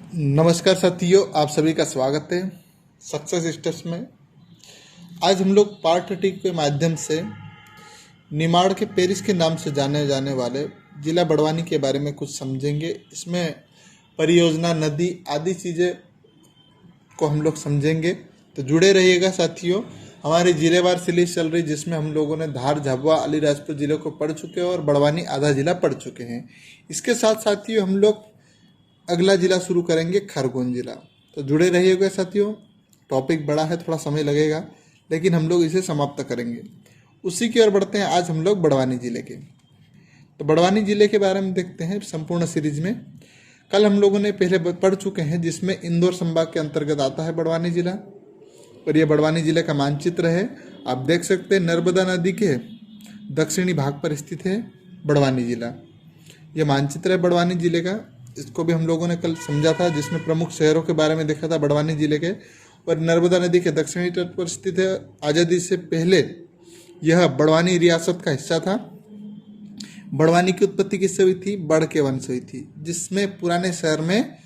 नमस्कार साथियों, आप सभी का स्वागत है सक्सेस स्टेप्स में। आज हम लोग पार्ट टी के माध्यम से निमाड़ के पेरिस के नाम से जाने जाने वाले जिला बड़वानी के बारे में कुछ समझेंगे। इसमें परियोजना, नदी आदि चीज़ें को हम लोग समझेंगे, तो जुड़े रहिएगा साथियों। हमारी जिलेवार सीरीज चल रही, जिसमें हम लोगों ने धार, झाबुआ, अलीराजपुर जिले को पढ़ चुके हैं और बड़वानी आधा जिला पढ़ चुके हैं। इसके साथ साथियों हम लोग अगला जिला शुरू करेंगे, खरगोन जिला। तो जुड़े रहिएगा साथियों। टॉपिक बड़ा है, थोड़ा समय लगेगा, लेकिन हम लोग इसे समाप्त करेंगे। उसी की ओर बढ़ते हैं। आज हम लोग बड़वानी जिले के, तो बड़वानी जिले के बारे में देखते हैं संपूर्ण सीरीज में। कल हम लोगों ने पहले पढ़ चुके हैं, जिसमें इंदौर संभाग के अंतर्गत आता है बड़वानी जिला, और यह बड़वानी जिले का मानचित्र है। आप देख सकते हैं नर्मदा नदी के दक्षिणी भाग पर स्थित है बड़वानी जिला। यह मानचित्र है बड़वानी जिले का। इसको भी हम लोगों ने कल समझा था, जिसमें प्रमुख शहरों के बारे में देखा था बड़वानी जिले के। और नर्मदा नदी के दक्षिणी तट पर स्थित है। आज़ादी से पहले यह बड़वानी रियासत का हिस्सा था। बड़वानी की उत्पत्ति किससे हुई थी? बड़ के वन से हुई थी, जिसमें पुराने शहर में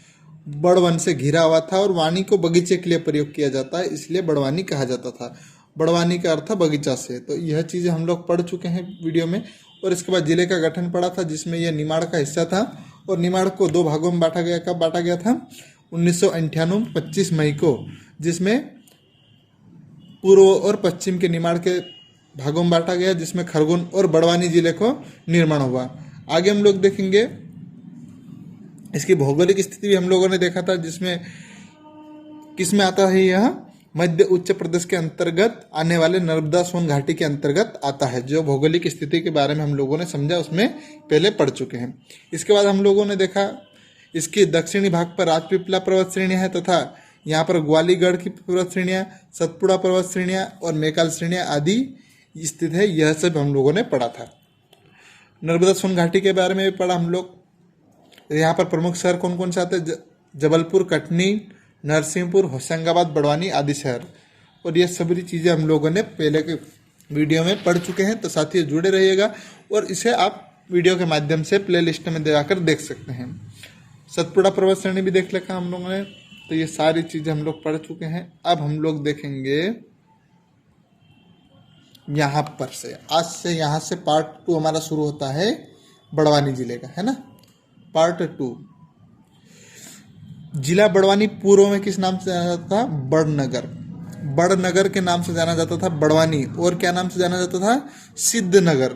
बड़ वन से घिरा हुआ था और वानी को बगीचे के लिए प्रयोग किया जाता है, इसलिए बड़वानी कहा जाता था। बड़वानी का अर्थ बगीचा से। तो यह चीज़ें हम लोग पढ़ चुके हैं वीडियो में। और इसके बाद जिले का गठन पड़ा था, जिसमें यह निमाड़ का हिस्सा था। और निमाड़ को दो भागों में बांटा गया। कब बांटा गया था? 1998 25 मई को, जिसमें पूर्व और पश्चिम के निमाड़ के भागों में बांटा गया, जिसमें खरगोन और बड़वानी जिले को निर्माण हुआ। आगे हम लोग देखेंगे इसकी भौगोलिक स्थिति भी हम लोगों ने देखा था, जिसमें किसमें आता है? यह मध्य उच्च प्रदेश के अंतर्गत आने वाले नर्मदा सोन घाटी के अंतर्गत आता है। जो भौगोलिक स्थिति के बारे में हम लोगों ने समझा, उसमें पहले पढ़ चुके हैं। इसके बाद हम लोगों ने देखा इसके दक्षिणी भाग पर राजपीपला पर्वत श्रेणियाँ है, तथा यहाँ पर ग्वालीगढ़ की पर्वत श्रेणियाँ, सतपुड़ा पर्वत श्रेणियाँ और मेकाल श्रेणियाँ आदि स्थित है। यह सब हम लोगों ने पढ़ा था। नर्मदा सोन घाटी के बारे में भी पढ़ा हम लोग। यहाँ पर प्रमुख शहर कौन कौन से आते हैं? जबलपुर, कटनी, नरसिंहपुर, होशंगाबाद, बड़वानी आदि शहर। और ये सभी चीज़ें हम लोगों ने पहले के वीडियो में पढ़ चुके हैं। तो साथियों जुड़े रहिएगा, और इसे आप वीडियो के माध्यम से प्लेलिस्ट में जाकर देख सकते हैं। सतपुड़ा पर्वत श्रेणी भी देख रखा हम लोगों ने। तो ये सारी चीज़ें हम लोग पढ़ चुके हैं। अब हम लोग देखेंगे यहाँ पर से, आज से यहाँ से पार्ट 2 हमारा शुरू होता है बड़वानी जिले का, है ना। पार्ट 2। जिला बड़वानी पूर्व में किस नाम से जाना जाता था? बड़नगर। बड़नगर के नाम से जाना जाता था बड़वानी। और क्या नाम से जाना जाता था? सिद्धनगर।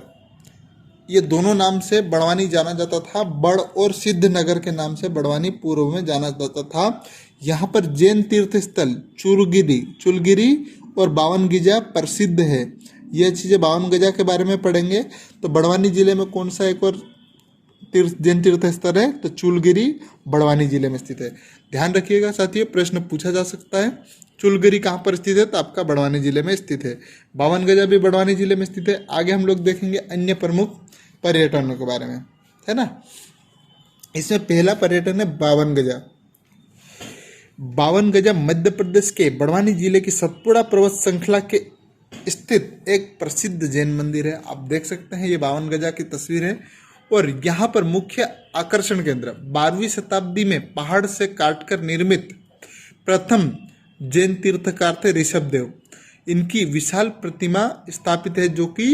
ये दोनों नाम से बड़वानी जाना जाता था। बड़ और सिद्धनगर के नाम से बड़वानी पूर्व में जाना जाता था। यहाँ पर जैन तीर्थ स्थल चुलगिरी और 52 गजा प्रसिद्ध है। यह चीज़ें 52 गजा के बारे में पढ़ेंगे। तो बड़वानी जिले में कौन सा एक और जैन तीर्थ स्थल है? तो चुलगिरी बड़वानी जिले में स्थित है। ध्यान रखिएगा साथियों, प्रश्न पूछा जा सकता है। चुलगिरी कहाँ पर स्थित है? तो आपका बड़वानी जिले में स्थित है। 52 गजा भी बड़वानी जिले में स्थित है। आगे हम लोग देखेंगे अन्य प्रमुख पर्यटनों के बारे में, है ना। इसमें पहला पर्यटन है 52 गजा। 52 गजा मध्य प्रदेश के बड़वानी जिले की सतपुड़ा पर्वत श्रृंखला के स्थित एक प्रसिद्ध जैन मंदिर है। आप देख सकते हैं, ये 52 गजा की तस्वीर है। और यहाँ पर मुख्य आकर्षण केंद्र 12वीं शताब्दी में पहाड़ से काटकर निर्मित प्रथम जैन तीर्थकार थे ऋषभदेव। इनकी विशाल प्रतिमा स्थापित है, जो कि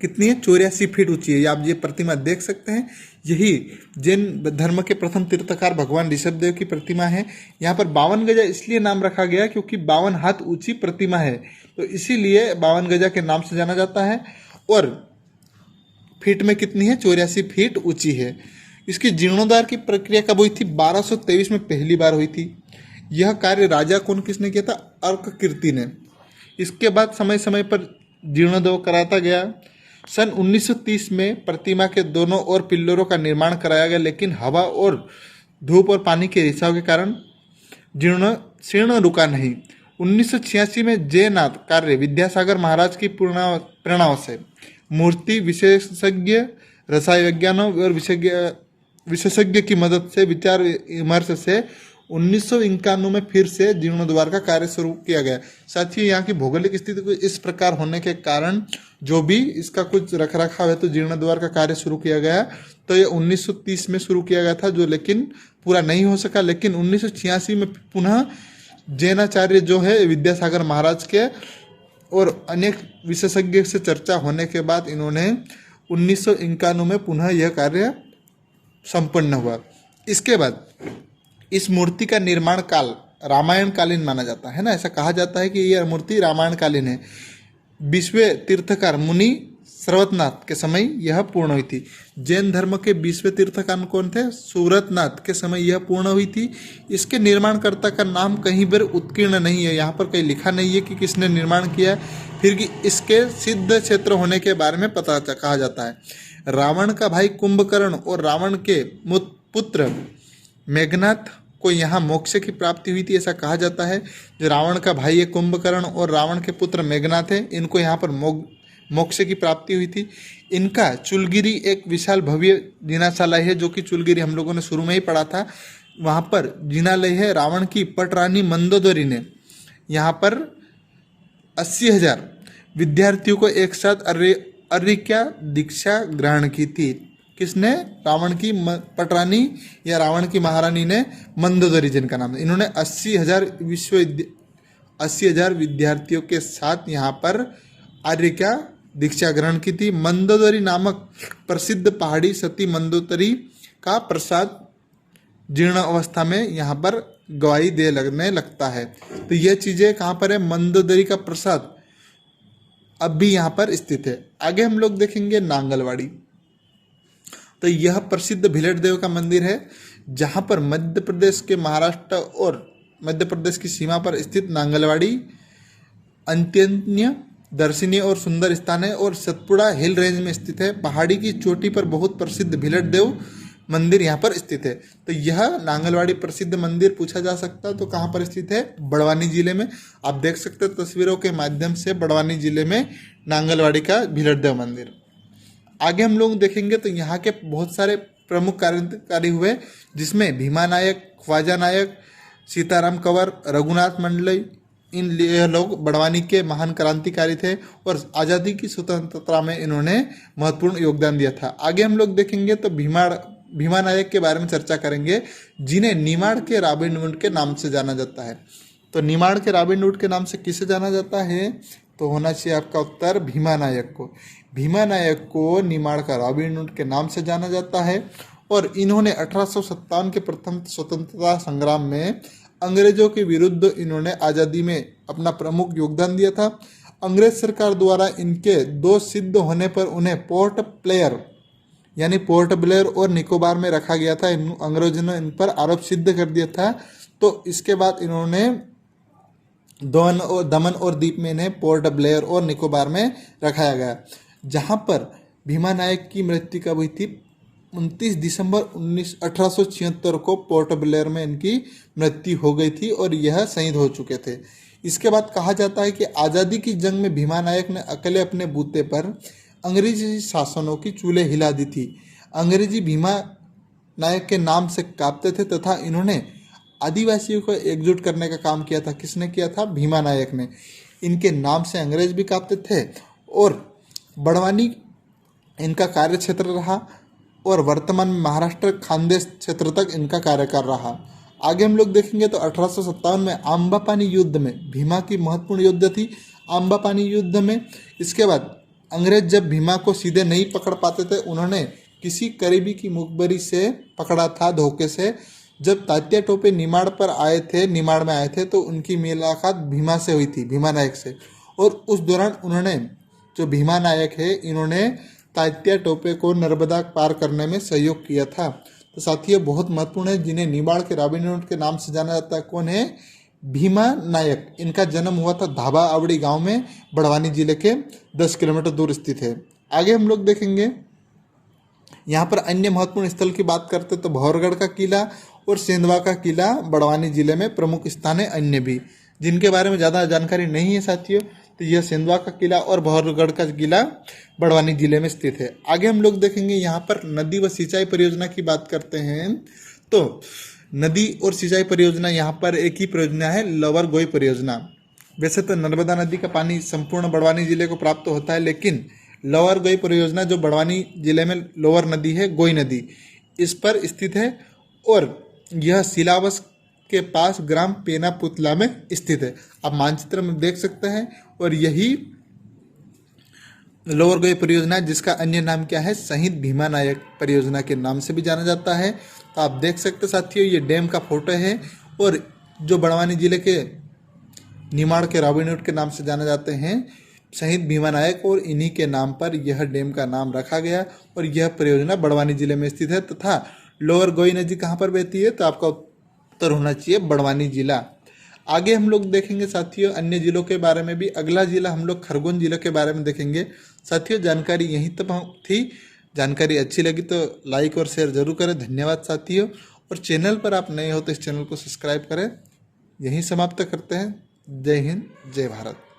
कितनी है? 84 फीट ऊंची है। आप ये प्रतिमा देख सकते हैं। यही जैन धर्म के प्रथम तीर्थकार भगवान ऋषभदेव की प्रतिमा है। यहाँ पर 52 गजा इसलिए नाम रखा गया क्योंकि 52 हाथ ऊंची प्रतिमा है, तो इसीलिए 52 गजा के नाम से जाना जाता है। और फीट में कितनी है? 84 फीट ऊंची है। इसकी जीर्णोद्धार की प्रक्रिया कब हुई थी? 1223 में पहली बार हुई थी। यह कार्य राजा किसने किया था? अर्ककीर्ति ने। इसके बाद समय समय पर जीर्णोद्धार कराता गया। सन 1930 में प्रतिमा के दोनों ओर पिल्लरों का निर्माण कराया गया, लेकिन हवा और धूप और पानी के रिसाव के कारण जीर्ण रुका नहीं। 1986 में जयनाथ कार्य विद्यासागर महाराज की प्रेरणा से मूर्ति विशेषज्ञ, रसायन विज्ञानों और विशेषज्ञ की मदद से विचार विमर्श से 1991 में फिर से जीर्णोद्धार का कार्य शुरू किया गया। साथ ही यहाँ की भौगोलिक स्थिति को इस प्रकार होने के कारण जो भी इसका कुछ रख रखाव है तो जीर्णोद्धार का कार्य शुरू किया गया। तो ये 1930 में शुरू किया गया था, जो लेकिन पूरा नहीं हो सका। लेकिन 1986 में पुनः जैनाचार्य जो है विद्यासागर महाराज के और अनेक विशेषज्ञ से चर्चा होने के बाद इन्होंने 1991 में पुनः यह कार्य संपन्न हुआ। इसके बाद इस मूर्ति का निर्माण काल रामायण कालीन माना जाता है ना, ऐसा कहा जाता है कि यह मूर्ति रामायण कालीन है। 20वें तीर्थकार मुनि सर्वतनाथ के समय यह पूर्ण हुई थी। जैन धर्म के 20वें तीर्थकार कौन थे? सुव्रतनाथ के समय यह पूर्ण हुई थी। इसके निर्माणकर्ता का नाम कहीं पर उत्कीर्ण नहीं है, यहाँ पर कहीं लिखा नहीं है कि किसने निर्माण किया है। फिर भी इसके सिद्ध क्षेत्र होने के बारे में पता कहा जाता है। रावण का भाई कुंभकर्ण और रावण के पुत्र मेघनाथ को यहाँ मोक्ष की प्राप्ति हुई थी, ऐसा कहा जाता है। जो रावण का भाई है कुंभकर्ण और रावण के पुत्र मेघनाथ है, इनको यहाँ पर मोक्ष की प्राप्ति हुई थी। इनका चुलगिरी एक विशाल भव्य जिनाशालय है, जो कि चुलगिरी हम लोगों ने शुरू में ही पढ़ा था। वहाँ पर जिनालय है। रावण की पटरानी मंदोदरी ने यहाँ पर 80,000 विद्यार्थियों को एक साथ अर्घ्य दीक्षा ग्रहण की थी। किसने? रावण की पटरानी या रावण की महारानी ने, मंदोदरी जिनका नाम है। इन्होंने 80,000 विद्यार्थियों के साथ यहाँ पर अर्घ्य दीक्षा ग्रहण की थी। मंदोदरी नामक प्रसिद्ध पहाड़ी सती मंदोदरी का प्रसाद जीर्ण अवस्था में यहाँ पर गवाही दे लगने लगता है। तो यह चीज़ें कहाँ पर है? मंदोदरी का प्रसाद अब भी यहाँ पर स्थित है। आगे हम लोग देखेंगे नांगलवाड़ी। तो यह प्रसिद्ध भिलट देव का मंदिर है, जहाँ पर मध्य प्रदेश के महाराष्ट्र और मध्य प्रदेश की सीमा पर स्थित नांगलवाड़ी अत्यंत दर्शनीय और सुंदर स्थान है और सतपुड़ा हिल रेंज में स्थित है। पहाड़ी की चोटी पर बहुत प्रसिद्ध भिलट देव मंदिर यहाँ पर स्थित है। तो यह नांगलवाड़ी प्रसिद्ध मंदिर पूछा जा सकता है तो कहाँ पर स्थित है? बड़वानी जिले में। आप देख सकते हैं तस्वीरों के माध्यम से बड़वानी जिले में नांगलवाड़ी का भिलट देव मंदिर। आगे हम लोग देखेंगे तो यहाँ के बहुत सारे प्रमुख कार्य हुए, जिसमें भीमा नायक, ख्वाजा नायक, सीताराम कंवर, रघुनाथ मंडलई, यह लोग बड़वानी के महान क्रांतिकारी थे और आज़ादी की स्वतंत्रता में इन्होंने महत्वपूर्ण योगदान दिया था। आगे हम लोग देखेंगे तो भीमा नायक के बारे में चर्चा करेंगे, जिन्हें निमाड़ के रॉबिन हुड के नाम से जाना जाता है। तो निमाड़ के रॉबिन हुड के नाम से किसे जाना जाता है? तो होना चाहिए आपका उत्तर भीमा नायक को। भीमा नायक को निमाड़ का रॉबिन हुड के नाम से जाना जाता है और इन्होंने 1857 के प्रथम स्वतंत्रता संग्राम में अंग्रेजों के विरुद्ध इन्होंने आज़ादी में अपना प्रमुख योगदान दिया था। अंग्रेज सरकार द्वारा इनके दोष सिद्ध होने पर उन्हें पोर्ट ब्लेयर और निकोबार में रखा गया था। अंग्रेजों ने इन पर आरोप सिद्ध कर दिया था। तो इसके बाद इन्होंने दमन और दीप में इन्हें पोर्ट ब्लेयर और निकोबार में रखाया गया, जहां पर भीमा नायक की मृत्यु कब हुई थी? 29 दिसंबर 1876 को पोर्ट ब्लेयर में इनकी मृत्यु हो गई थी और यह शहीद हो चुके थे। इसके बाद कहा जाता है कि आज़ादी की जंग में भीमा नायक ने अकेले अपने बूते पर अंग्रेजी शासनों की चूल्हे हिला दी थी। अंग्रेजी भीमा नायक के नाम से कांपते थे तथा इन्होंने आदिवासियों को एकजुट करने का काम किया था। किसने किया था? भीमा नायक ने। इनके नाम से अंग्रेज भी कांपते थे और बड़वानी इनका कार्य क्षेत्र रहा और वर्तमान में महाराष्ट्र खानदेश क्षेत्र तक इनका कार्यकाल रहा। आगे हम लोग देखेंगे तो 1857 में आम्बापानी युद्ध में भीमा की महत्वपूर्ण युद्ध थी। आम्बापानी युद्ध में इसके बाद अंग्रेज जब भीमा को सीधे नहीं पकड़ पाते थे, उन्होंने किसी करीबी की मुखबरी से पकड़ा था धोखे से। जब तात्या टोपे निमाड़ में आए थे तो उनकी मुलाकात भीमा से हुई थी, भीमा नायक से। और उस दौरान उन्होंने, जो भीमा नायक है, इन्होंने तात्या टोपे को नर्मदा पार करने में सहयोग किया था। तो साथियों बहुत महत्वपूर्ण है, जिन्हें निमाड़ के रॉबिन हुड के नाम से जाना जाता है। कौन है? भीमा नायक। इनका जन्म हुआ था धाबा आवड़ी गांव में, बड़वानी जिले के 10 किलोमीटर दूर स्थित है। आगे हम लोग देखेंगे यहाँ पर अन्य महत्वपूर्ण स्थल की बात करते तो भौरगढ़ का किला और सेंधवा का किला बड़वानी जिले में प्रमुख स्थान है। अन्य भी जिनके बारे में ज़्यादा जानकारी नहीं है साथियों, तो यह सेंधवा का किला और भौरगढ़ का किला बड़वानी जिले में स्थित है। आगे हम लोग देखेंगे यहाँ पर नदी व सिंचाई परियोजना की बात करते हैं तो नदी और सिंचाई परियोजना यहाँ पर एक ही परियोजना है, लोअर गोई परियोजना। वैसे तो नर्मदा नदी का पानी संपूर्ण बड़वानी जिले को प्राप्त होता है, लेकिन लोअर गोई परियोजना जो बड़वानी जिले में लोअर नदी है, गोई नदी, इस पर स्थित है और यह सिलावस के पास ग्राम पेनापुतला में स्थित है। आप मानचित्र में देख सकते हैं। और यही लोअर गोई परियोजना है, जिसका अन्य नाम क्या है, शहीद भीमा नायक परियोजना के नाम से भी जाना जाता है। तो आप देख सकते साथियों, ये डैम का फोटो है और जो बड़वानी जिले के निमाड़ के रॉबिनहुड के नाम से जाने जाते हैं शहीद भीमा नायक, और इन्हीं के नाम पर यह डैम का नाम रखा गया और यह परियोजना बड़वानी जिले में स्थित है। तथा लोअर गोई नदी कहाँ पर बहती है, तो आपका उत्तर होना चाहिए बड़वानी जिला। आगे हम लोग देखेंगे साथियों अन्य जिलों के बारे में भी। अगला जिला हम लोग खरगोन जिले के बारे में देखेंगे। साथियों जानकारी यहीं तक थी। जानकारी अच्छी लगी तो लाइक और शेयर जरूर करें। धन्यवाद साथियों। और चैनल पर आप नए हो तो इस चैनल को सब्सक्राइब करें। यहीं समाप्त करते हैं। जय हिंद, जय भारत।